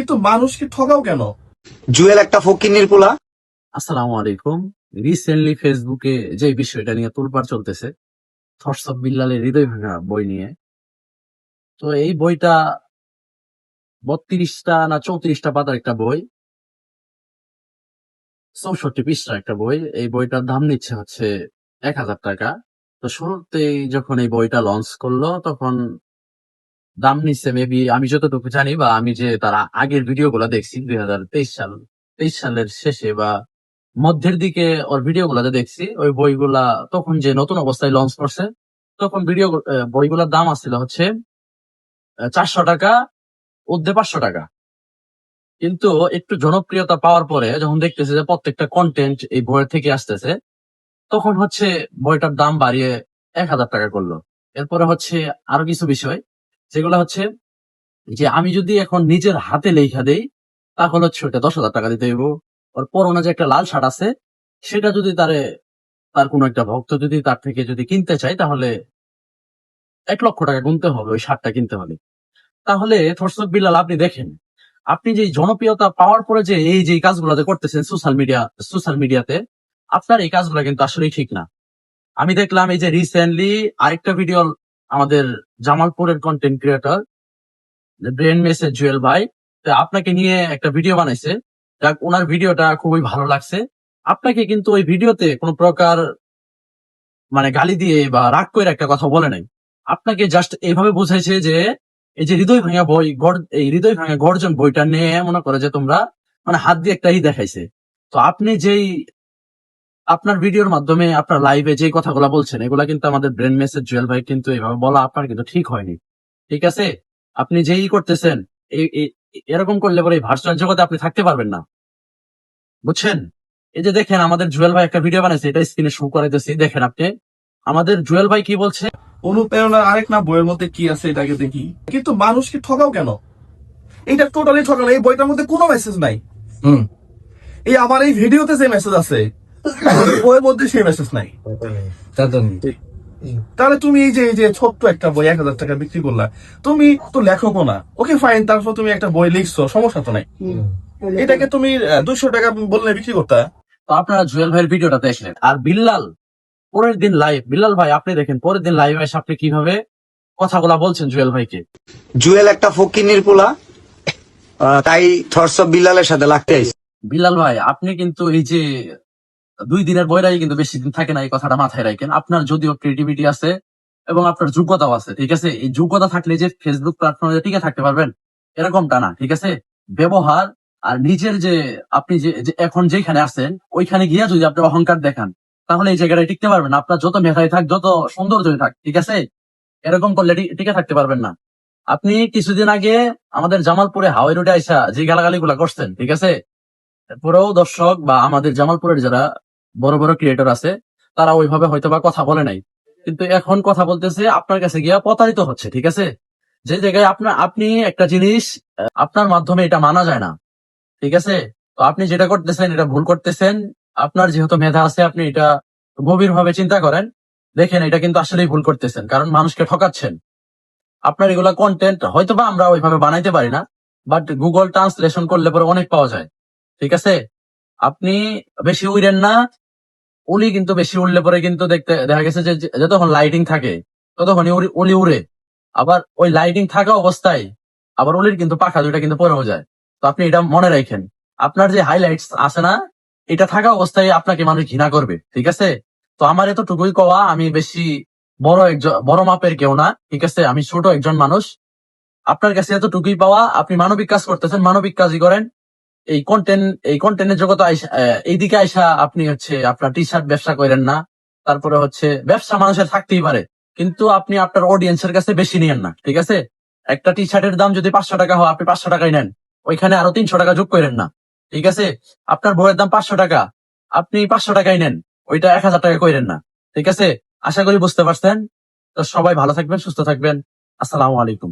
কিন্তু মানুষকে ঠকাও কেন? জুয়েল একটা ফকিন্নির পোলা। আসসালামু আলাইকুম। রিসেন্টলি ফেসবুকে যে বিষয়টা নিয়ে তোলপাড় চলতেছে, থটস অফ বিল্লালের হৃদয় ভাঙা বই নিয়ে। তো এই বইটা 32টা না 34টা পাতার একটা বই, 64 পৃষ্ঠার একটা বই। এই বইটার দাম নিচ্ছে হচ্ছে 1000 টাকা। তো শুরুতেই যখন এই বইটা লঞ্চ করলো তখন দাম নিচ্ছে মেবি, আমি যতটুকু জানি বা আমি যে তার আগের ভিডিও গুলা দেখছি 2023 সালের শেষে বা মধ্যের দিকে ওর ভিডিও গুলাতে দেখছি, ওই বইগুলা তখন যে নতুন অবস্থায় লঞ্চ করছে তখন বইগুলোর দাম আসছিল হচ্ছে 400 টাকা, ঊর্ধ্বে 500 টাকা। কিন্তু একটু জনপ্রিয়তা পাওয়ার পরে যখন দেখতেছে যে প্রত্যেকটা কন্টেন্ট এই বইয়ের থেকে আসতেছে, তখন হচ্ছে বইটার দাম বাড়িয়ে 1000 টাকা করলো। এরপরে হচ্ছে আরো কিছু বিষয়, যেগুলো হচ্ছে যে আমি যদি এখন নিজের হাতে লেখা দেই তাহলে হচ্ছে ওটা 10,000 টাকা দিতে হইব। ওর পরনে যে একটা লাল শার্ট আছে সেটা যদি তার কোনো একটা ভক্ত যদি তার থেকে যদি কিনতে চায় তাহলে 1 লক্ষ টাকা গুনতে হবে ওই শার্টটা কিনতে হলে। তাহলে থরসব বিল্লাল, আপনি দেখেন, আপনি যে জনপ্রিয়তা পাওয়ার পরে যে এই যে কাজগুলো যে করতেছেন সোশ্যাল মিডিয়াতে, আপনার এই কাজগুলো কিন্তু আসলেই ঠিক না। আমি দেখলাম এই যে রিসেন্টলি আরেকটা ভিডিও আমাদের জামালপুরের content creator brain message Jewel ভাই, তো আপনাকে নিয়ে একটা ভিডিও বানাইছে। যাক, ওনার ভিডিওটা খুবই ভালো লাগছে। আপনাকে কিন্তু ওই ভিডিওতে কোনো প্রকার মানে গালি দিয়ে বা রাগ করে একটা কথা বলে নাই। আপনাকে জাস্ট এইভাবে বুঝাইছে যে এই যে এই হৃদয় ভাঙা গর্জন বইটা নিয়ে মনে করে যে তোমরা মানে হাত দিয়ে একটাই দেখাইছে। তো আপনি যেই আপনার ভিডিওর মাধ্যমে আপনার লাইভে যে কথাগুলো বলছেন এগুলা কিন্তু আমাদের ব্রেন মেসেজ জুয়েল ভাই কিন্তু এইভাবে বলা আপনার কিন্তু ঠিক হয়নি। ঠিক আছে, আপনি যেই করতেছেন এরকম করলে পরে ভার্চুয়াল জগতে আপনি থাকতে পারবেন না, বুঝছেন? এই যে দেখেন আমাদের জুয়েল ভাই একটা ভিডিও বানাইছে, এটা স্ক্রিনে শো করাইতেছি, দেখেন আপনি আমাদের জুয়েল ভাই কি বলছে। অনুপ্রেরণার আরেক না বইয়ের মধ্যে কি আছে এটাকে দেখি। কিন্তু মানুষকে ঠকাও কেন? এটা টোটালি ঠকানো। এই বইটার মধ্যে কোনো মেসেজ নাই। এই আমার এই ভিডিওতে যে মেসেজ আছে বইয়ের মধ্যে সেই মেসেজ নাই। তাহলে তুমি এই যে ছোট্ট একটা বই 1000 টাকা বিক্রি করলা, তুমি তো লেখকও না, ওকে ফাইন, তারপর তুমি একটা বই লিখছো, সমস্যা তো নাই। এটাকে তুমি 200 টাকা বললে বিক্রি করতা। তো আপনারা জুয়েল ভাইয়ের ভিডিওটা দেখলেন। আর বিল্লাল ভাই আপনি দেখেন পরের দিন লাইভ এসে আপনি কিভাবে কথাগুলা বলছেন জুয়েল ভাইকে। জুয়েল একটা ফকিন্নির পোলা, তাই থটস অফ বিল্লালের সাথে লাগতে আইছে। বিল্লাল ভাই, আপনি কিন্তু এই যে 2 দিনের বইরাই কিন্তু বেশি দিন থাকে না, এই কথাটা মাথায় রাখেন। আপনার যদিও ক্রিয়েটিভিটি আছে এবং আপনার যোগ্যতাও আছে, ঠিক আছে, এই যোগ্যতা থাকলে যে ফেসবুক প্ল্যাটফর্মে টিকে থাকতে পারবেন এরকমটা না, ঠিক আছে। ব্যবহার আর নিজের যে আপনি যে এখন যেখানে আছেন ওইখানে গিয়া যদি আপনি অহংকার দেখান তাহলে এই জায়গাটায় টিকতে পারবেন না। আপনার যত মেধাই থাক, যত সৌন্দর্যই থাক, ঠিক আছে, এরকম করলে টিকে থাকতে পারবেন না। আপনি কিছুদিন আগে আমাদের জামালপুরে হাওয়াই রোডে আইসা যে গালাগালি গুলা করছেন, ঠিক আছে, পুরো দর্শক বা আমাদের জামালপুরের যারা বড় বড় ক্রিয়েটর আছে তারা ওইভাবে হয়তো বা কথা বলে নাই, কিন্তু এখন কথা বলতেছে আপনার কাছে গিয়া প্রতারিত হচ্ছে, ঠিক আছে। যে জায়গায় আপনি একটা জিনিস আপনার মাধ্যমে এটা মানা যায় না, ঠিক আছে। তো আপনি যেটা করতেছেন এটা ভুল করতেছেন। আপনার যেহেতু মেধা আছে আপনি এটা গভীরভাবে চিন্তা করেন, দেখেন এটা কিন্তু আসলেই ভুল করতেছেন, কারণ মানুষকে ঠকাচ্ছেন। আপনার এগুলা কন্টেন্ট হয়তো বা আমরা ওইভাবে বানাইতে পারি না, বাট গুগল ট্রান্সলেশন করলে পরে অনেক পাওয়া যায়, ঠিক আছে। আপনি বেশি উড়েন না, উলি কিন্তু বেশি উড়লে পরে কিন্তু দেখা গেছে যে যতক্ষণ লাইটিং থাকে ততক্ষণই উলি উড়ে, আবার ওই লাইটিং থাকা অবস্থায় আবার উলির কিন্তু পাখা দুইটা কিন্তু পড়েও যায়। তো আপনি এটা মনে রাখেন, আপনার যে হাইলাইটস আছে না, এটা থাকা অবস্থায় আপনাকে মানুষ ঘৃণা করবে, ঠিক আছে। তো আমার এতটুকুই কওয়া, আমি বেশি বড় মাপের কেউ না, ঠিক আছে, আমি ছোট একজন মানুষ। আপনার কাছে এতটুকুই পাওয়া, আপনি মানবিক কাজ করতেছেন, মানবিক কাজই করেন। এই কন্টেন্টের জগতে এইদিকে আইসা আপনি হচ্ছে আপনার টি শার্ট ব্যবসা করেন না। তারপরে হচ্ছে ব্যবসা মানুষের থাকতেই পারে, কিন্তু আপনি আপনার অডিয়েন্সের কাছে বেশি নিয়েন না, ঠিক আছে। একটা টি শার্টের দাম যদি 500 টাকা হয় আপনি 500 টাকাই নেন, ওইখানে আরো 300 টাকা যোগ করেন না, ঠিক আছে। আপনার বইয়ের দাম 500 টাকা, আপনি 500 টাকাই নেন, ওইটা 1000 টাকা করেন না, ঠিক আছে। আশা করি বুঝতে পারছেন। তো সবাই ভালো থাকবেন, সুস্থ থাকবেন। আসসালামু আলাইকুম।